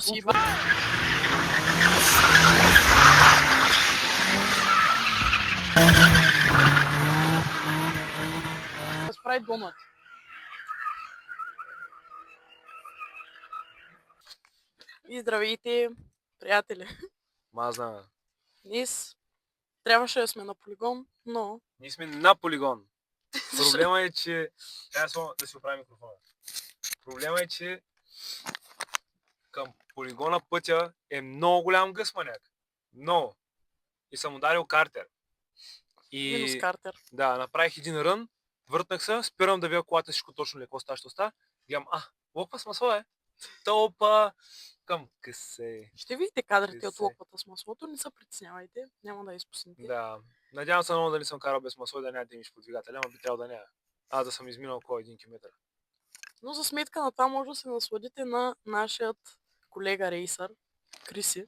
се случва? Разправи домът. И здравейте, приятели. Мазна. Днес трябваше да сме на полигон, но... Ние сме на полигон. Проблема е, че... Трябва да си оправим микрофона. Проблема е, че към полигона пътя е много голям гъсманяк. Много. И съм ударил картер. Минус картер. Да, направих един рън, въртнах се, спирам да видя колата всичко точно леко става, що става. Гледам, локва с масло е. Тълпа към късе. Ще видите кадрите от локвата с маслото, не се притеснявайте, няма да изпуснете. Да. Надявам се много да не съм карал без масло и да няма димиш по двигателя, ама би трябвало да няма. Аз да съм изминал около 1 км. Но за сметка на това може да се насладите на нашият колега рейсър, Криси.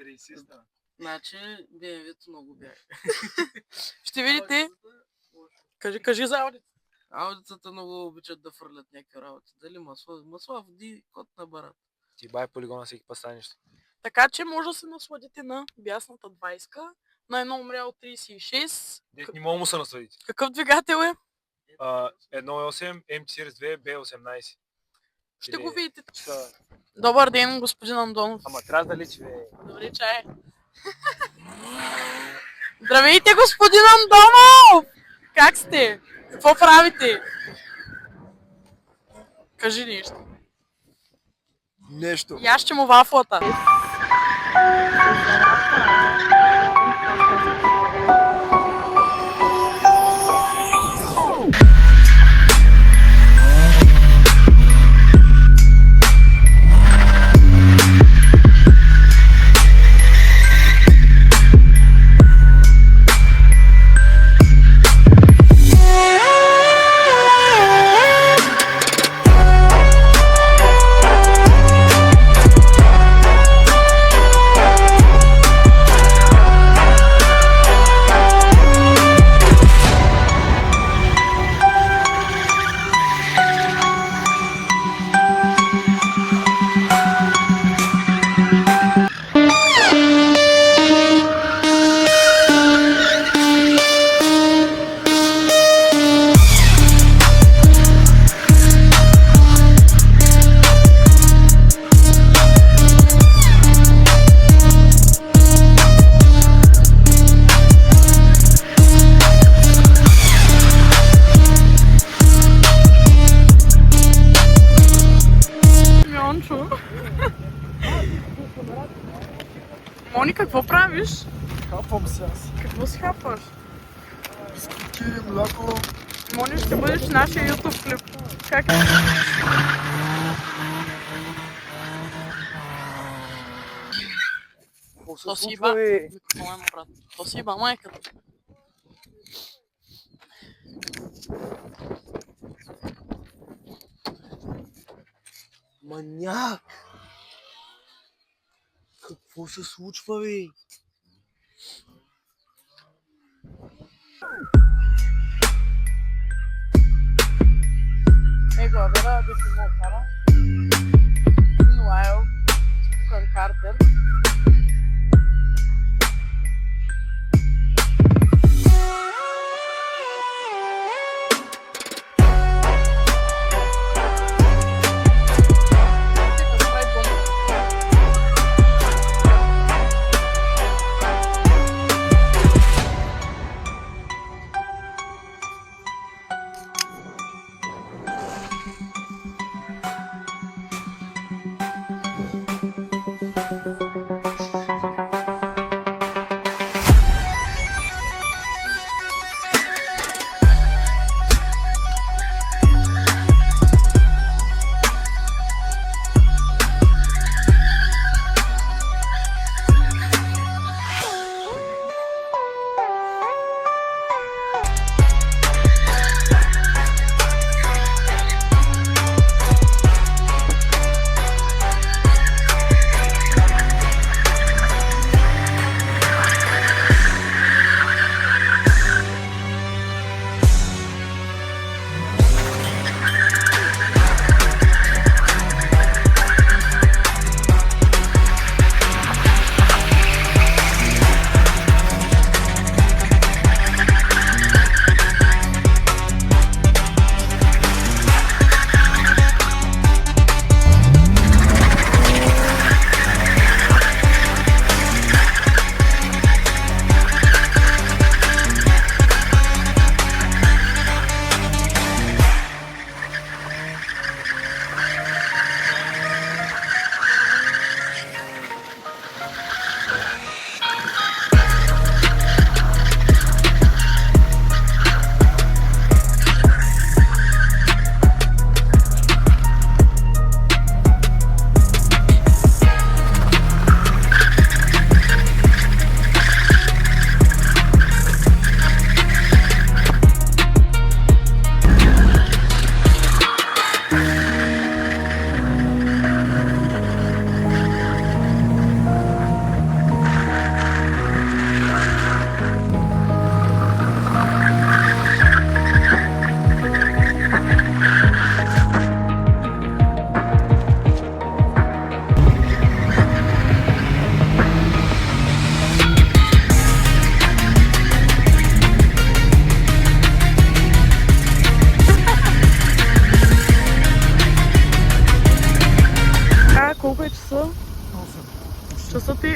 Рейсиста. Значи BMW-то много бяга. Ще видите... Кажи за аудио. Аудицата много обичат да фърлят някакви работи. Дали масло, води, код на барат. Ти бай полигона всеки път стане нещо. Така че може да се насладите на бясната 20-ка, на едно умряло 36. Дет не мога му се насладите. Какъв двигател е? 1.8 M42 B18. Ще го видите. Са... Добър ден, господин Андонов. Ама трябва да личи, бе. Добре, чай. Здравейте, господин Андонов! Как сте? Какво правите? Кажи нещо. Нещо. Яще му вафлата. Мони, какво правиш? Хапвам се аз. Какво си хапваш? Бисквити, мляко. Мони, ще бъдеш в нашия YouTube клип. Как е? То си иба. Микрофона на брат. То си иба майката. Маняк! Какво се случва, бе? Главера да си му кара. Meanwhile, тук картер.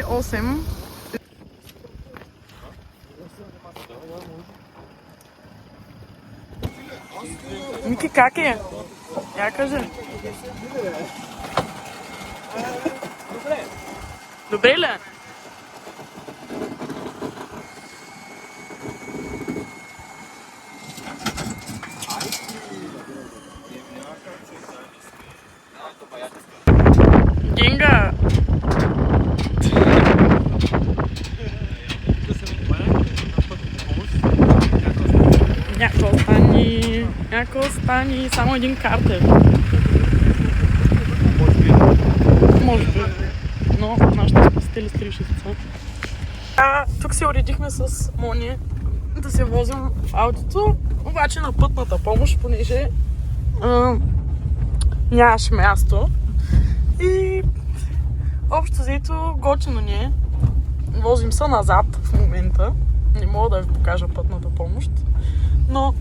8. Ники, как е? Я кажи. Добре ли? Генга! Някакво стани, само един картер. Може би. Но нашите спасители скривши деца. Тук се уредихме с Мони да се возим в аутото, обаче на пътната помощ, понеже нямаше място. И общо взето готино ни е. Возим се назад в момента. Не мога да ви покажа пътната помощ. Но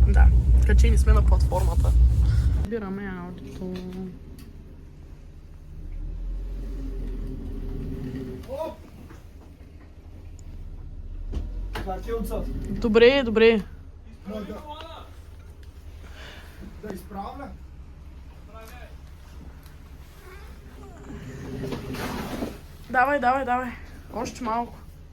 да, качени сме на платформата. Бираме аудито. Как е отзад? Добре, добре. Да изправя? Давай, давай, давай. Още малко.